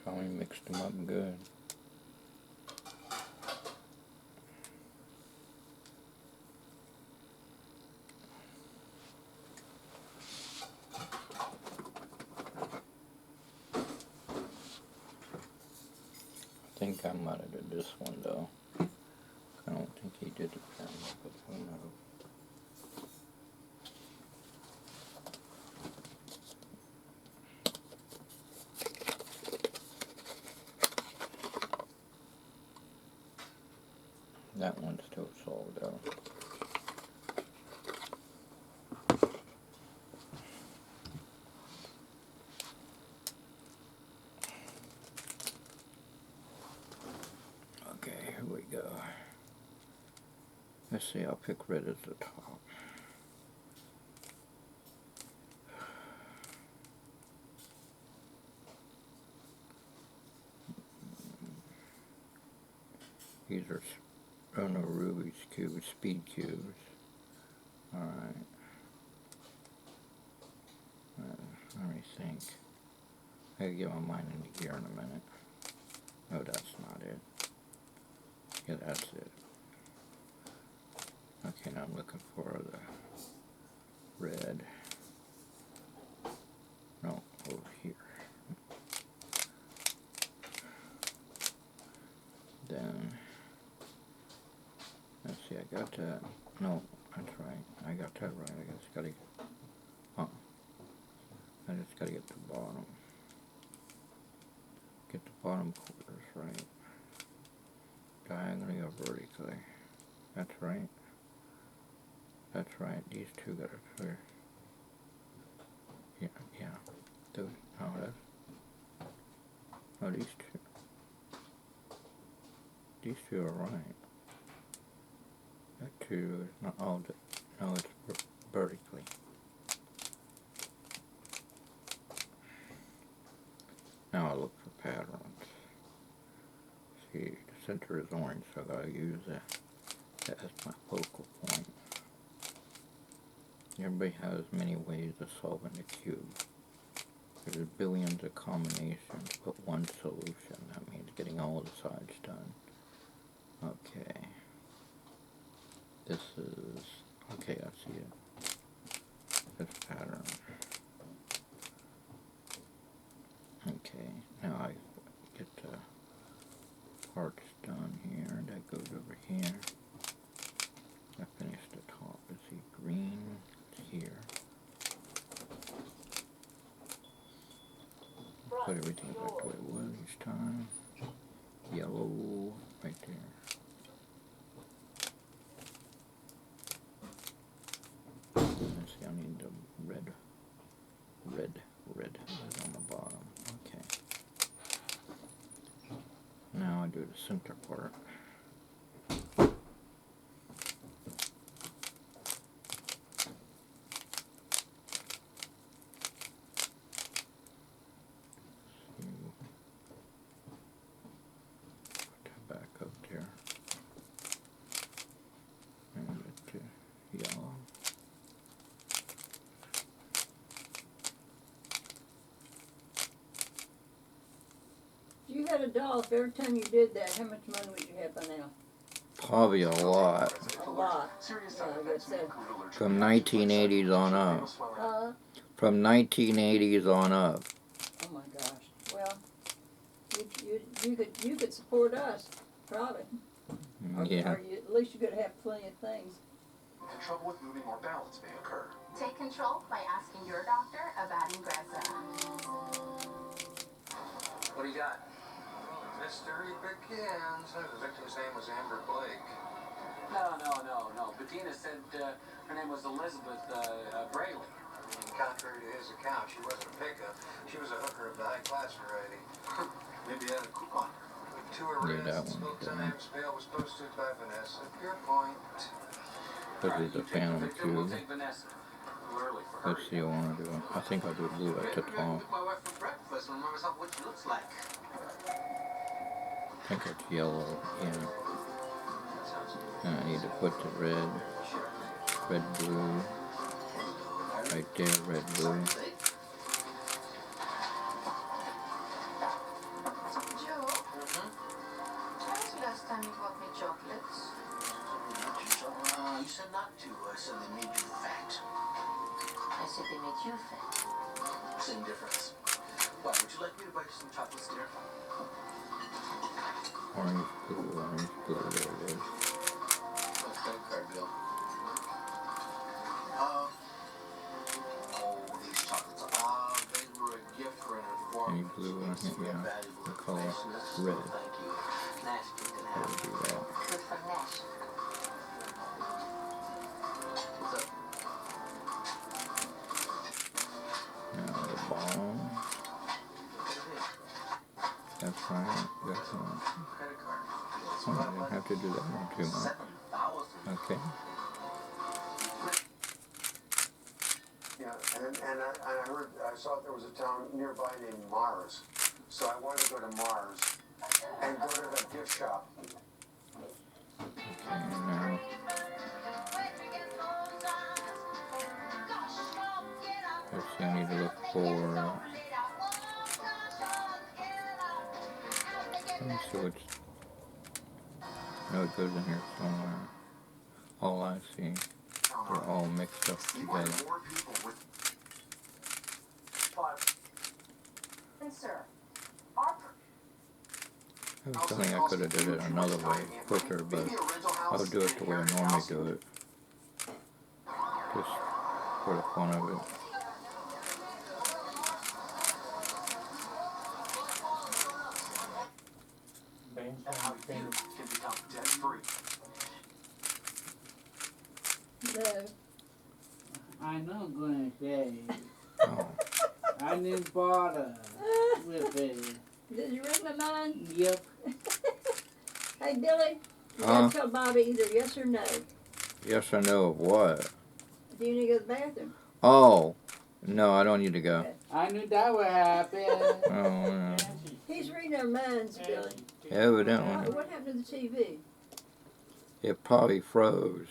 Tommy mixed them up good. I think I might have did this one though. I don't think he did the family, but who knows. That one's still sold though. Okay, here we go. Let's see, I'll pick red as the top. These are, oh no, Rubik's cubes, speed cubes. Alright. Let me think. I gotta get my mind into gear in a minute. No, that's not it. Yeah, that's it. Okay, now I'm looking for the red. No, over here. Then, let's see, I got that. No, that's right. I got that right. I just gotta, I just gotta get the bottom. Get the bottom quarters right. Diagonally or vertically. That's right. That's right. These two gotta clear. Yeah. Dude, oh, that's. Oh, these two. These two are right. That two is not. Oh, no, it's vertically. Now I look for patterns. See, the center is orange, so I gotta use that as my focal point. Everybody has many ways of solving the cube. There's billions of combinations, but one solution. That means getting all the sides done. Okay. This is, okay, I see it. This pattern. Okay, now I get the parts done here. That goes over here. I finished the top. Let's see, green here. Put everything back the way it was each time. Yellow right there. Let's see, I need the red on the bottom. Okay. Now I do the center part. You had a doll. If every time you did that, how much money would you have by now? Probably a lot. A lot. Yeah, from 1980s on up. From 1980s on up. Oh my gosh. Well, you could support us, probably. Yeah. Or at least you could have plenty of things. Trouble with moving or balance may occur. Take control by asking your doctor about Ingressa. What do you got? Mystery begins. The victim's name was Amber Blake. No. Bettina said her name was Elizabeth Brayley. Contrary to his account, she wasn't a pickup. She was a hooker of the high-class variety. Maybe had a coupon. Two arrests. Full times. Bail was posted by Vanessa. Your point. This is the Phantom We'll Cube. take Vanessa. Early for her. Let's see what I want to do. I think I'll do blue at the top. My wife for breakfast and remembers what she looks like. I think it's yellow. Yeah. And I need to put the red, blue. Right there, red, blue. Same difference. Why, would you like me to buy you some chocolates, dear? Orange, blue, there it is. My credit card bill. Oh, these chocolates. They were a gift for an Any informant. blue in here? Yeah. Valuable The color information. red. Thank you. Nash picked it I out. would do that. Good for Nash. What's up? Now the ball. That's right. That's right. Credit card. Oh, I didn't have to do that one too much. 7,000. Okay. Yeah, and I heard, I saw there was a town nearby named Mars. So I wanted to go to Mars and go to the gift shop. And now, let's see, I need to look for, let me see what's, no, it goes in here somewhere. All I see, they're all mixed up together. And sir, our I have a feeling I could have did it another way, quicker, but I'll do it the way I normally do it. Just for the fun of it. And how you can become debt-free. No. I'm not gonna say. Oh, I didn't bother with it. Did you read my mind? Yep. Hey, Billy, you Huh? gotta tell Bobby either yes or no. yes or no of what? Do you need to go to the bathroom? Oh, no, I don't need to go. I knew that would happen. Oh, no. He's reading our minds, Billy. Oh, Evidently, what happened to the TV? it probably froze.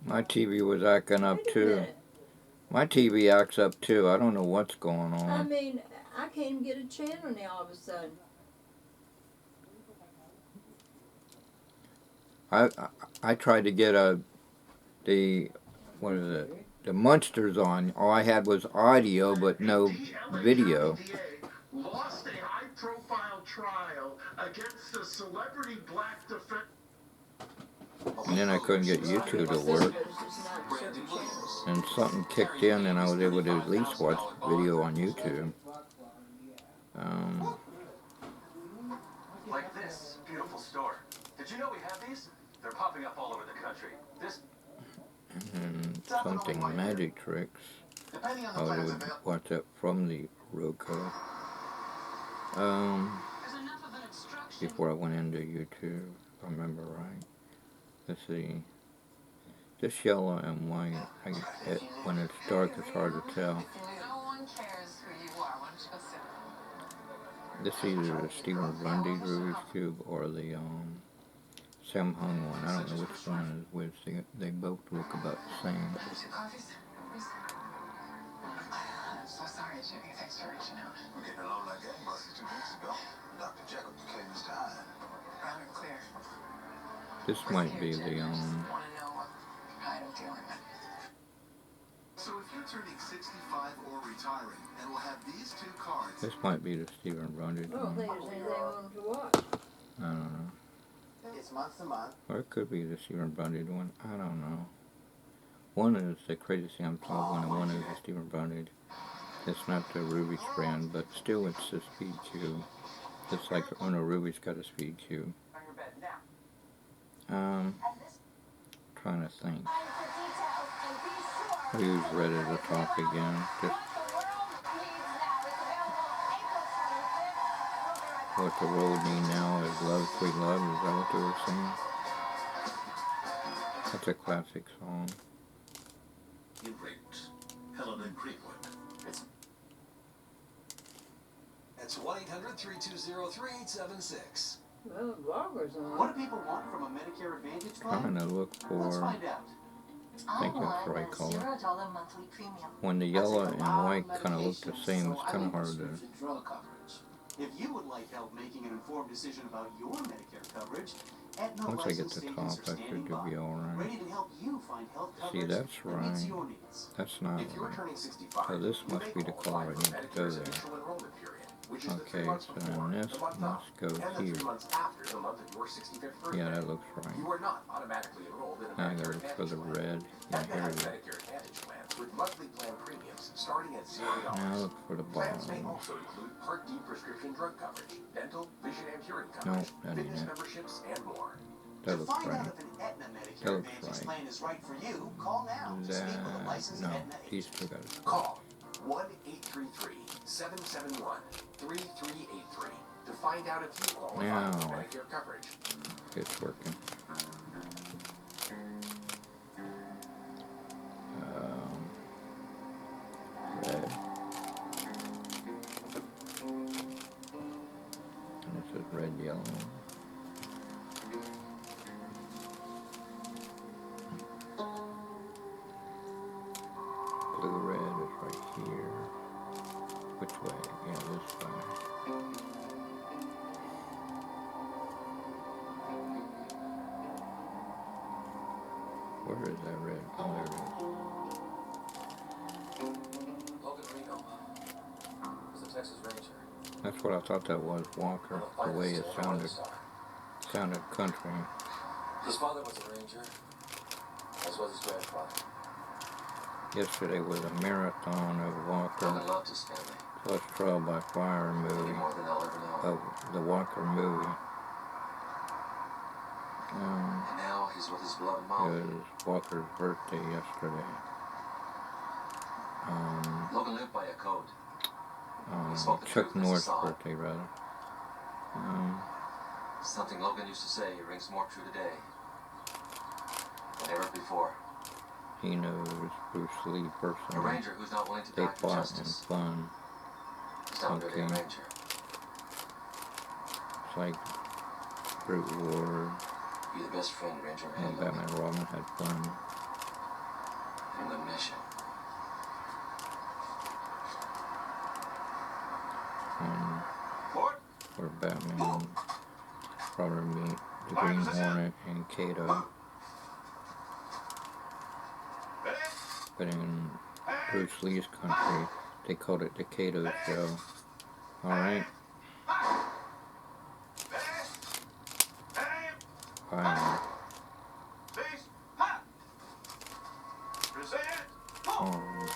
My TV was acting up Wait a too. minute. My TV acts up too. I don't know what's going I on. mean, I can't even get a channel now all of a sudden. I tried to get what is it? The Munsters on. All I had was audio, but no video. Lost a high-profile trial against a celebrity black defense. And then I couldn't get YouTube to work. But it's just not certain channels. And something kicked in, and I was able to at least watch video on YouTube. Like this beautiful store. Did you know we have these? They're popping up all over the country. This And something magic tricks. Depending on the I plans would available. watch that from the Roku. Before I went into YouTube, if I remember right. Let's see. This yellow and white, when it's dark, it's hard to tell. no one cares who you are. Why don't you go sit? This is either the Stephen Grundy Rubik's Cube or the Sam Hung one. I don't know which one is which. They both look about the same. Coffees? I'm so sorry, Jimmy. Thanks for reaching out. We're getting along like gangbusters 2 weeks ago. Dr. Jekyll became Mr. Hyde. Loud and clear. This might be the Want to know what I'm dealing with. So if you're turning 65 or retiring, and we'll have these 2 cards. This might be the Stephen Grundy I don't one. think there's anything on to watch. I don't know. It's month to month. Or it could be the Stephen Grundy one. I don't know. One is the Crazy Sam Todd one, and one is the Stephen Grundy. It's not the Rubik's brand, but still it's the Speed Cube. Just like Uno Rubik's got a Speed Cube. on your bed now. Trying to think. I'll use red as a top again. Just what the world need now is love, sweet love. Is that what they were saying? That's a classic song. You raped Helen and Greenwood. It's 1-800-320-3876. Well, Walker's on. What do people want from a Medicare Advantage plan? Trying to look Let's for. find out. I think that's the right color. $0 monthly premium. When the yellow and white kind of look the same, it's kind of hard to. Drug coverage. If you would like help making an informed decision about your Medicare coverage, Aetna Once I get licensed the agents top, are I standing should by, be alright. ready to help you find health See, coverage that's that meets right. your needs. That's not If you're right. turning 65, So this you must may be the qualify color I for need to go Medicare's there. initial enrollment period, which is the 3 Okay, months so before, then this the month must of, go and the here. 3 months after the month of your 65th birthday. Yeah, that looks right. You are not automatically enrolled in a Now I Medicare gotta look for Advantage the plan. red. Yeah, Aetna here has it is. Medicare Advantage plans with monthly plan premiums starting at $0. Now look for the Plans may bottom. also include Part D prescription drug coverage, dental, vision, and hearing No, coverage, that ain't fitness it. memberships, and more. That To looks find out right. if an Aetna Medicare That looks Advantage right. plan is right for you, call now to speak with a That, licensed no, Aetna these agent. two gotta go. Call 1-833-771-3383 to find out if you qualify Now. for Medicare coverage. It's working. Red. And it says red, yellow. Blue, red is right here. Which way? Yeah, this way. Where is that red? Oh, there it is. Logan Reno was a Texas Ranger. That's what I thought that was, Walker. The way it sounded country. His father was a Ranger, as was his grandfather. Yesterday was a marathon of Walker Logan loved his family, plus Trial by Fire maybe movie, more than they'll ever know. of the Walker movie. And now he's with his beloved It mom. was Walker's birthday yesterday. Logan lived by a code. He spoke the Chuck truth as he North's saw it. birthday, rather. Something Logan used to say rings more true today than ever before. He knows Bruce Lee A personally. Ranger who's not willing to They die for fought in justice fun. is not really a Okay. Ranger. It's like Brute Ward Be the best friend Ranger and had, Batman and Robin had fun. in the mission. And What? where Batman probably meet the Green Hornet and Kato. But in Bruce Lee's country, they called it the Kato Show. Alright? Fire. Pause.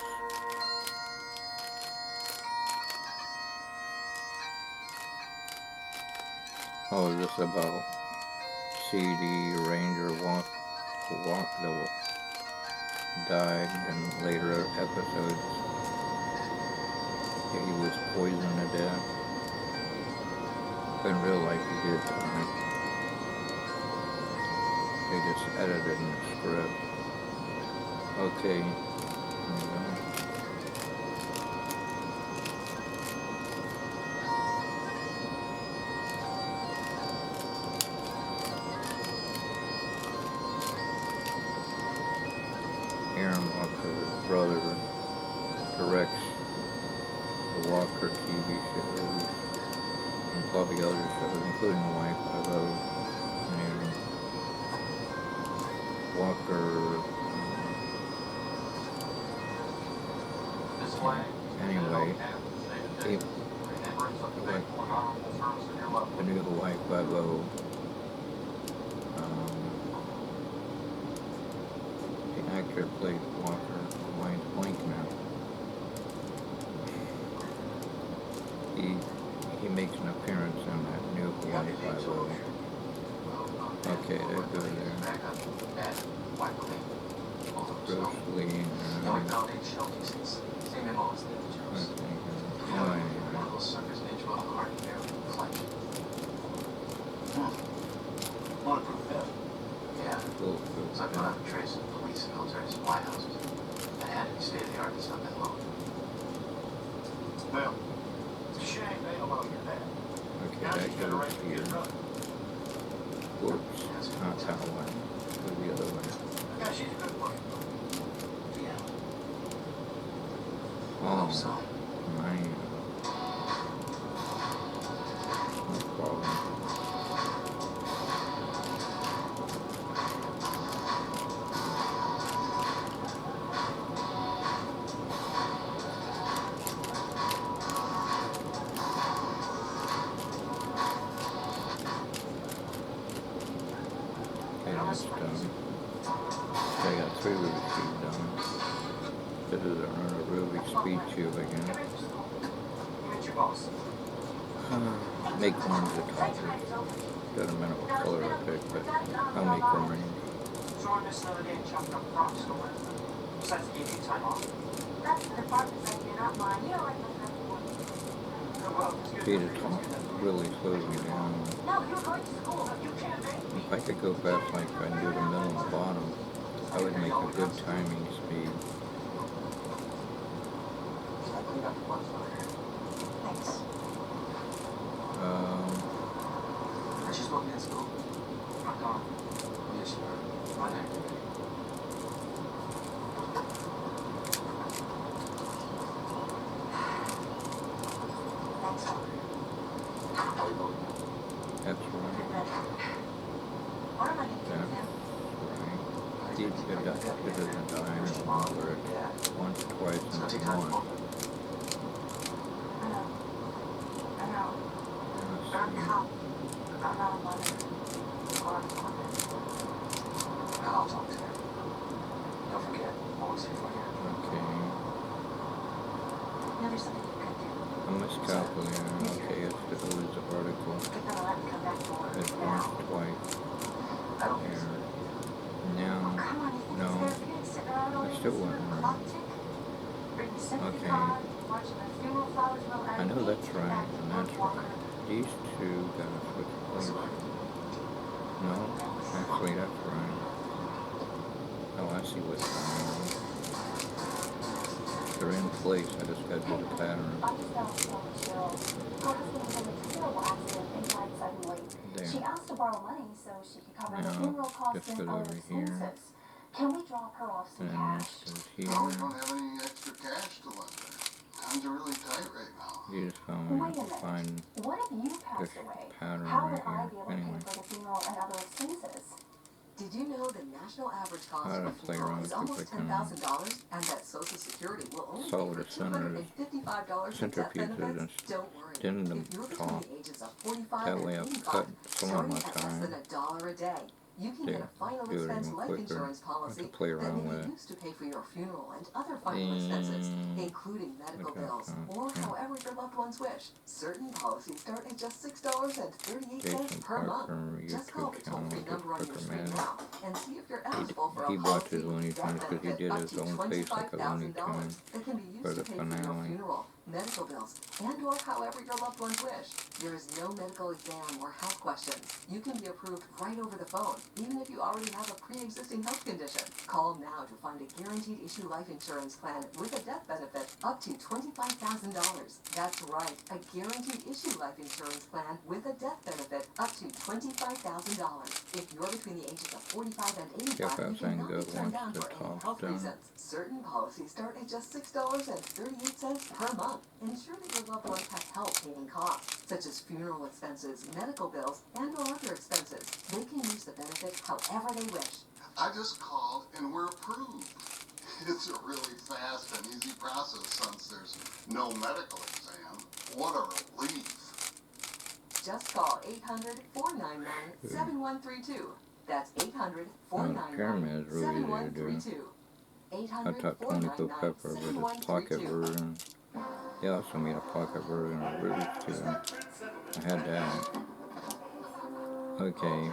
Oh, is this about CD Ranger walk that died in later episodes? He was poisoned to death. But in real life he did die. They just edited in the script. Okay. Here we go. Aaron Walker's brother directs the Walker TV shows and probably other shows, including The Wife I Love. And Walker, anyway, he, the new The Wife I Love, the actor played Walker, mine's blank now. He makes an appearance in that new The Wife I Love. Okay, they're good there. Bruce Lee and Now we found 8 shell casings. Same MO as the other Joes. One of those suckers made you a heart barely flight. Bulletproof vest. Yeah. So I found out a trace of police and military supply houses. That had to be state-of-the-art and stuff that long. Well, it's a shame they don't know you're dead. Okay, Now that you get a goes right to here. get drunk. Whoops, not that way. Go the other way. Yeah, she's a good one. Yeah. Oh, So, man. sheet done. This is another Rubik speed cube again. Meet your boss. Make orange the topper. Doesn't matter what color I pick, but I'll make orange. So I missed another day and chopped up rocks or what? Besides, it gave you time off. That's the department side, you're not mine. You don't like my friend. Oh, well, it's good. See, the top really slows me down. No, you're going to school, but you can't make me. If I could go fast like I do the middle and bottom, I would make a good timing speed. I cleaned up the bugs over here. Thanks. Aren't you supposed to be in school? I'm gone. Yes, you are. My name. Thanks. That's right. What am I going to do That's now? right. It doesn't die over it once, twice, It's gonna take and time one. to form it. I know. I'm a cop. I'm not a mother. Or a woman. I'll talk to her. Don't forget, always here for you. Okay. Now there's something you could do. A miscalculator. Okay, it's the who's the article. Get them to let me come back to work. It's Now. once, twice. I don't think so. There. Oh, Now, come on, you think no. it's therapeutic sitting around all I day still listening wouldn't to the know. clock tick? Reading sympathy Okay. card, watching the funeral flowers roll out I of know the that's gate, right, back to and the that's walker. right. These two gotta switch places. No, actually that's right. Oh, I see what's going on. They're in place, I just gotta do the pattern. I just fell so chill. Her husband was in a terrible accident and died suddenly. There. She asked to borrow money so she could cover the Now, funeral costs just and put it other over here. expenses. Can we drop her off some And cash? this is Well, we here. don't have any extra cash to lend her. Times are really tight right now. You just Wait a find minute. What if you passed this away? pattern How right would I here. be able to Anyway, pay for the funeral and other expenses? Did you know the national average cost I of a don't play funeral around is with almost duplicate. $10,000, and that Social Security will only Solve pay the for centers, $255 in death centerpieces, benefits? and Don't worry. then the If you're between top. the ages of 45 That and way I've 85, cut some of starting my at less time. than $1 a day, you can There, get a final do it expense even life quicker. insurance I policy can play that around may with be it. used to pay for your funeral and other final expenses, And including medical okay, bills, or okay. however your loved ones wish. Certain policies start at just $6.38 Jason per month. Parker Just call YouTube the channel, toll-free just number on your Parker screen Man. now and see if you're eligible for He a watches policy Looney with Tunes death because he benefit did up his to own face like a Looney Tune $25,000 that can be for used the to pay for your finale. funeral, medical bills, and or however your loved ones wish. There is no medical exam or health questions. You can be approved right over the phone, even if you already have a pre-existing health condition. Call now to find a guaranteed issue life insurance plan with a death benefit up to $25,000. That's right, a guaranteed issue life insurance plan with a death benefit up to $25,000. If you're between the ages of 45 and 85, Yep, you that's cannot be good turned once down the for any top's health done. reasons. Certain policies start at just $6.38 per month. Ensure that your loved ones have help paying costs, such as funeral expenses, medical bills, and or other expenses. They can use the benefit however they wish. I just called and we're approved. It's a really fast and easy process since there's no medical exam. What a relief. Just call 800-499-7132. That's 800-499-7132. I thought Tony Cook Pepper with his pocket version. He also made a pocket version of Rubik's too. I had that. Okay.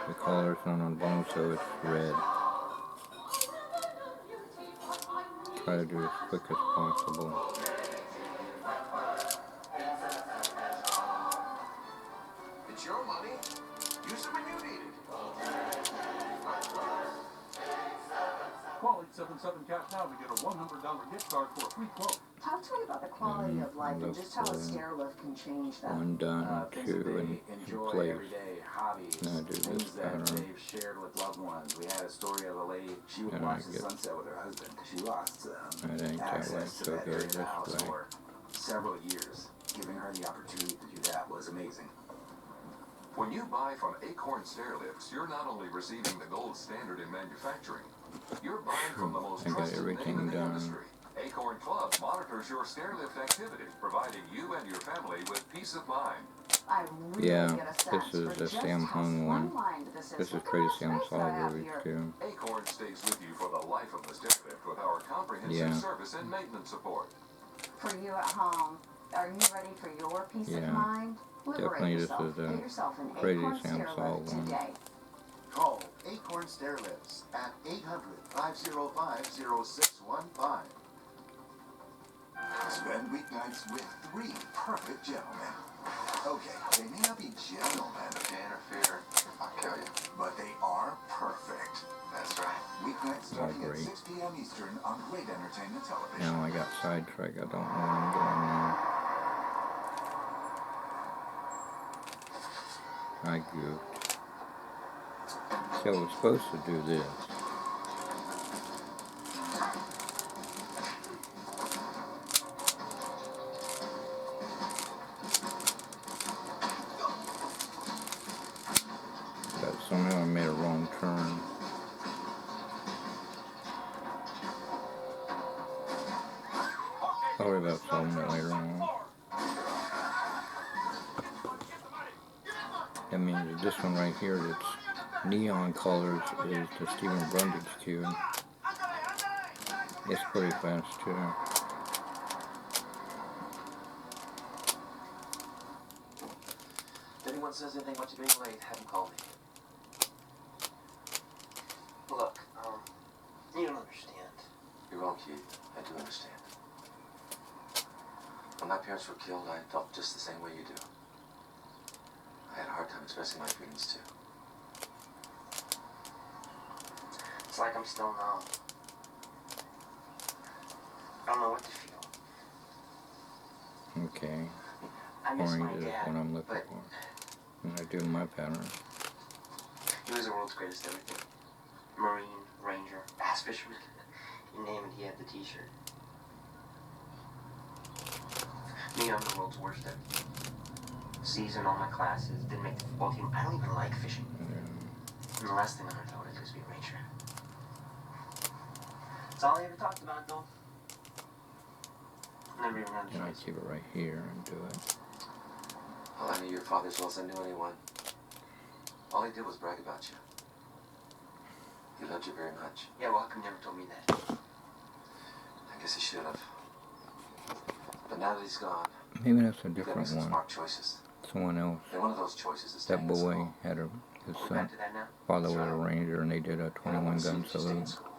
The color's not on bone, so it's red. Try to do it as quick as possible. It's your money. Use it when you need it. Call 877 Cash now to get a $100 gift card for a free quote. Talk to me about the quality of life and just how a stair lift can change that. One done, Things two that in they enjoy place. every day, hobbies, Now do this things that pattern. they've shared with loved ones. We had a story of a lady, she would And I watch the get- sunset with her husband. She lost It ain't that way, access to so that go area of this the house way. for several years. Giving her the opportunity to do that was amazing. When you buy from Acorn Stair Lifts, you're not only receiving the gold standard in manufacturing, you're buying from the most I got trusted name everything in the done. industry. Acorn Club monitors your stair lift activity, providing you and your family with peace of mind. I'm really Yeah, get a sense this is for the just Sam how Hung one. streamlined this This is Look how Crazy much Sam space I Solve have Rubik's here. Cube. Acorn stays with you for the life of the stairlift with our comprehensive Yeah. service and maintenance support. For you at home, are you ready for your peace Yeah. of mind? Liberate Definitely this yourself. is the Get yourself an Crazy Acorn Sam stair Solve lift one. today. Call Acorn Stair Lifts at 800-505-0615. Spend weeknights with 3 perfect gentlemen. Okay, they may not be gentlemen, Interfere, I'll kill you. but they are perfect. That's right. Weeknights starting at great. 6 p.m. Eastern on Great Entertainment Television. Now I got sidetracked. I don't know where I'm going now. I goofed. So I was supposed to do this. But somehow I made a wrong turn. I'll worry about solving it later on. That means this one right here that's neon colors is the Stephen Brundage cube. It's pretty fast too. If anyone says anything about you being late, have them call me. Look, you don't understand. You're wrong, Keith. I do understand. When my parents were killed, I felt just the same way you do. I had a hard time expressing my feelings, too. It's like I'm still numb. I don't know what to feel. Okay. I miss my Orange is dad, what I'm looking but for. When I do my pattern. he was the world's greatest everything. Marine, Ranger, bass fisherman. You name it, he had the t-shirt. Me, I'm the world's worst at it. Seasoned all my classes, didn't make the football team. I don't even like fishing. And the last thing on earth I want to do is be a ranger. That's all I ever talked about, though. Never even had a And I choice. keep it right here and do it. Well, I knew your father as well as I knew anyone. All he did was brag about you. He loved you very much. Yeah, well, how come you never told me that? I guess he should have. But now that he's gone, Maybe that's a you've got to make different some one. smart choices. Someone else. And one of those choices is That staying in boy school. had his We're son, back to that now? father That's was a right. ranger, and they did a And I want 21 to see gun that you stay in salute. school.